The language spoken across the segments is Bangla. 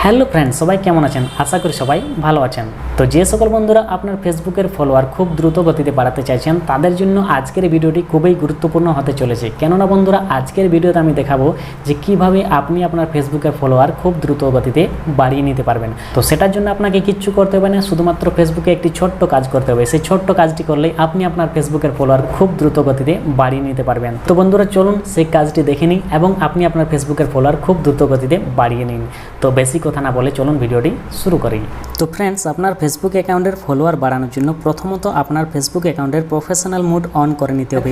হ্যালো ফ্রেন্ডস, সবাই কেমন আছেন? আশা করি সবাই ভালো আছেন। তো যে সকল বন্ধুরা আপনার ফেসবুকের ফলোয়ার খুব দ্রুত গতিতে বাড়াতে চাইছেন তাদের জন্য আজকের ভিডিওটি খুবই গুরুত্বপূর্ণ হতে চলেছে। কেননা বন্ধুরা, আজকের ভিডিওতে আমি দেখাবো যে কিভাবে আপনি আপনার ফেসবুকের ফলোয়ার খুব দ্রুত গতিতে বাড়িয়ে নিতে পারবেন। তো সেটার জন্য আপনাকে কিচ্ছু করতে হবে না, শুধুমাত্র ফেসবুকে একটি ছোট্ট কাজ করতে হবে। সেই ছোট্ট কাজটি করলেই আপনি আপনার ফেসবুকের ফলোয়ার খুব দ্রুত গতিতে বাড়িয়ে নিতে পারবেন। তো বন্ধুরা, চলুন সেই কাজটি দেখে নিন এবং আপনি আপনার ফেসবুকের ফলোয়ার খুব দ্রুত গতিতে বাড়িয়ে নিন। তো বেশি কথা না বলে চলুন ভিডিওটি শুরু করি। তো ফ্রেন্ডস, আপনার ফেসবুক অ্যাকাউন্টের ফলোয়ার বাড়ানোর জন্য প্রথমত আপনার ফেসবুক অ্যাকাউন্টের প্রফেশনাল মোড অন করে নিতে হবে।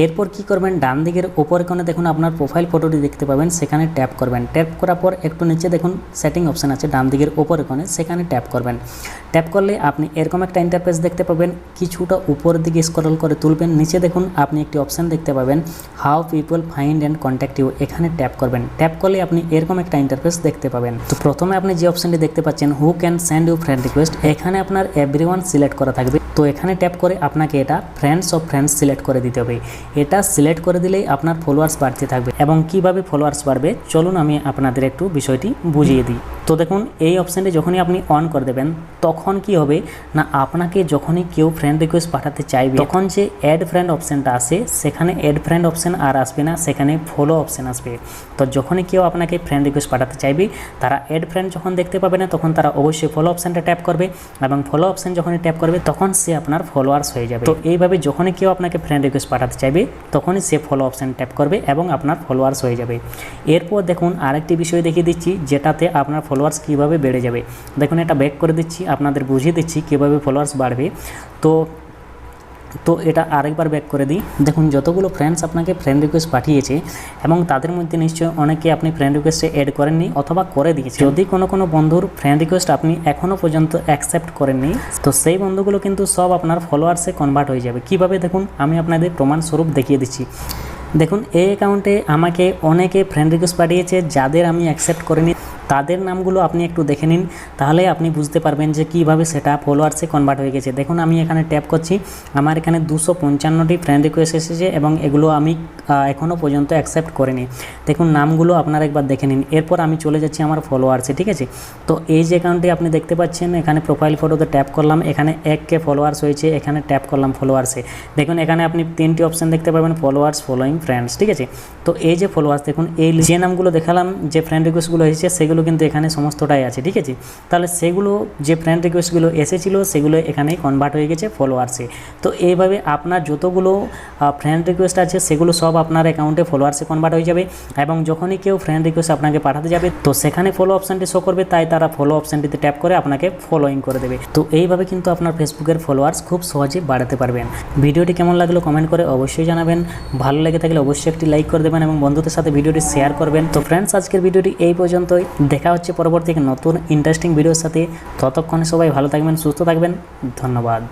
এরপর কি করবেন, ডান দিকের উপরে কোণে দেখুন আপনার প্রোফাইল ফটোটি দেখতে পাবেন, সেখানে ট্যাপ করবেন। ট্যাপ করার পর একটু নিচে দেখুন সেটিং অপশান আছে ডান দিকের উপরে কোণে, সেখানে ট্যাপ করবেন। ট্যাপ করলে আপনি এরকম একটা ইন্টারফেস দেখতে পাবেন। কিছুটা উপরের দিকে স্ক্রল করে তুলবেন, নিচে দেখুন আপনি একটি অপশান দেখতে পাবেন how people find and contact you, এখানে ট্যাপ করবেন। ট্যাপ করলে আপনি এরকম একটা ইন্টারফেস দেখতে পাবেন। তো প্রথমে আপনি যে অপশানটি দেখতে পাচ্ছেন who can send you friend request, এখানে আপনার এভরিওয়ান সিলেক্ট করা থাকবে। তো এখানে ট্যাপ করে আপনাকে এটা ফ্রেন্ডস অফ ফ্রেন্ডস সিলেক্ট করে দিতে হবে। এটা সিলেক্ট করে দিলেই আপনার ফলোয়ার্স বাড়তে থাকবে। এবং কিভাবে ফলোয়ার্স বাড়বে চলুন আমি আপনাদের একটু বিষয়টি বুঝিয়ে দিই। তো দেখুন, এই অপশানটি যখনই আপনি অন করে দেবেন তখন কি হবে না, আপনাকে যখনই কেউ ফ্রেন্ড রিকোয়েস্ট পাঠাতে চাইবে তখন যে অ্যাড ফ্রেন্ড অপশানটা আসে সেখানে অ্যাড ফ্রেন্ড অপশান আর আসবে না, সেখানে ফলো অপশান আসবে। তো যখনই কেউ আপনাকে ফ্রেন্ড রিকোয়েস্ট পাঠাতে চাইবে তারা অ্যাড ফ্রেন্ড যখন দেখতে পাবে না তখন তারা অবশ্যই ফলো অপশানটা ট্যাপ করবে এবং ফলো অপশান যখনই ট্যাপ করবে তখন সে আপনার ফলোয়ার্স হয়ে যাবে। তো এইভাবে যখনই কেউ আপনাকে ফ্রেন্ড রিকোয়েস্ট পাঠাতে চাইবে তখনই সে ফলো অপশান ট্যাপ করবে এবং আপনার ফলোয়ার্স হয়ে যাবে। এরপর দেখুন আরেকটি বিষয় দেখিয়ে দিচ্ছি যেটাতে আপনার ফলোয়ার্স কীভাবে বেড়ে যাবে। দেখুন, এটা ব্যাক করে দিচ্ছি, আপনাদের বুঝিয়ে দিচ্ছি কীভাবে ফলোয়ার্স বাড়বে। তো এটা আরেকবার ব্যাক করে দিই। দেখুন, যতগুলো ফ্রেন্ডস আপনাকে ফ্রেন্ড রিকোয়েস্ট পাঠিয়েছে এবং তাদের মধ্যে নিশ্চয়ই অনেকে আপনি ফ্রেন্ড রিকোয়েস্টে অ্যাড করেননি অথবা করে দিয়েছে। যদি কোনো বন্ধুর ফ্রেন্ড রিকোয়েস্ট আপনি এখনও পর্যন্ত অ্যাকসেপ্ট করেননি তো সেই বন্ধুগুলো কিন্তু সব আপনার ফলোয়ার্সে কনভার্ট হয়ে যাবে। কিভাবে দেখুন, আমি আপনাদের প্রমাণস্বরূপ দেখিয়ে দিচ্ছি। দেখুন, এই অ্যাকাউন্টে আমাকে অনেকে ফ্রেন্ড রিকোয়েস্ট পাঠিয়েছে, যাদের আমি অ্যাকসেপ্ট করিনি তাদের নামগুলো আপনি একটু দেখে নিন, তাহলে আপনি বুঝতে পারবেন যে কীভাবে সেটা ফলোয়ার্সে কনভার্ট হয়ে গেছে। দেখুন, আমি এখানে ট্যাপ করছি, আমার এখানে 255টি ফ্রেন্ড রিকোয়েস্ট এসেছে এবং এগুলো আমি এখনও পর্যন্ত অ্যাকসেপ্ট করিনি। দেখুন, নামগুলো আপনারা একবার দেখে নিন। এরপর আমি চলে যাচ্ছি আমার ফলোয়ার্সে, ঠিক আছে। তো এই যে অ্যাকাউন্টটি আপনি দেখতে পাচ্ছেন, এখানে প্রোফাইল ফটোতে ট্যাপ করলাম, এখানে 1K ফলোয়ার্স হয়েছে, এখানে ট্যাপ করলাম ফলোয়ার্সে। দেখুন, এখানে আপনি 3টি অপশান দেখতে পাবেন, ফলোয়ার্স, ফলোয়িং, ফ্রেন্ডস, ঠিক আছে। তো এই যে ফলোয়ার্স, দেখুন এই যে নামগুলো দেখালাম যে ফ্রেন্ড রিকোয়েস্টগুলো এসেছে সেগুলো কিন্তু এখানে সমস্তটাই আছে, ঠিক আছে। তাহলে সেগুলো যে ফ্রেন্ড রিকোয়েস্টগুলো এসেছিলো সেগুলো এখানেই কনভার্ট হয়ে গেছে ফলোয়ার্সে। তো এইভাবে আপনার যতগুলো ফ্রেন্ড রিকোয়েস্ট আছে সেগুলো সব আপনার অ্যাকাউন্টে ফলোয়ার্সে কনভার্ট হয়ে যাবে এবং যখনই কেউ ফ্রেন্ড রিকোয়েস্ট আপনাকে পাঠাতে যাবে তো সেখানে ফলো অপশানটি শো করবে, তাই তারা ফলো অপশানটিতে ট্যাপ করে আপনাকে ফলোইং করে দেবে। তো এইভাবে কিন্তু আপনার ফেসবুকের ফলোয়ার্স খুব সহজে বাড়াতে পারবেন। ভিডিওটি কেমন লাগলো কমেন্ট করে অবশ্যই জানাবেন। ভালো লেগে থাকলে অবশ্যই একটি লাইক করে দেবেন এবং বন্ধুদের সাথে ভিডিওটি শেয়ার করবেন। তো ফ্রেন্ডস, আজকের ভিডিওটি এই পর্যন্তই। দেখা হচ্ছে পরবর্তী নতুন ইন্টারেস্টিং ভিডিওর সাথে। ততক্ষণে সবাই ভালো থাকবেন, সুস্থ থাকবেন। ধন্যবাদ।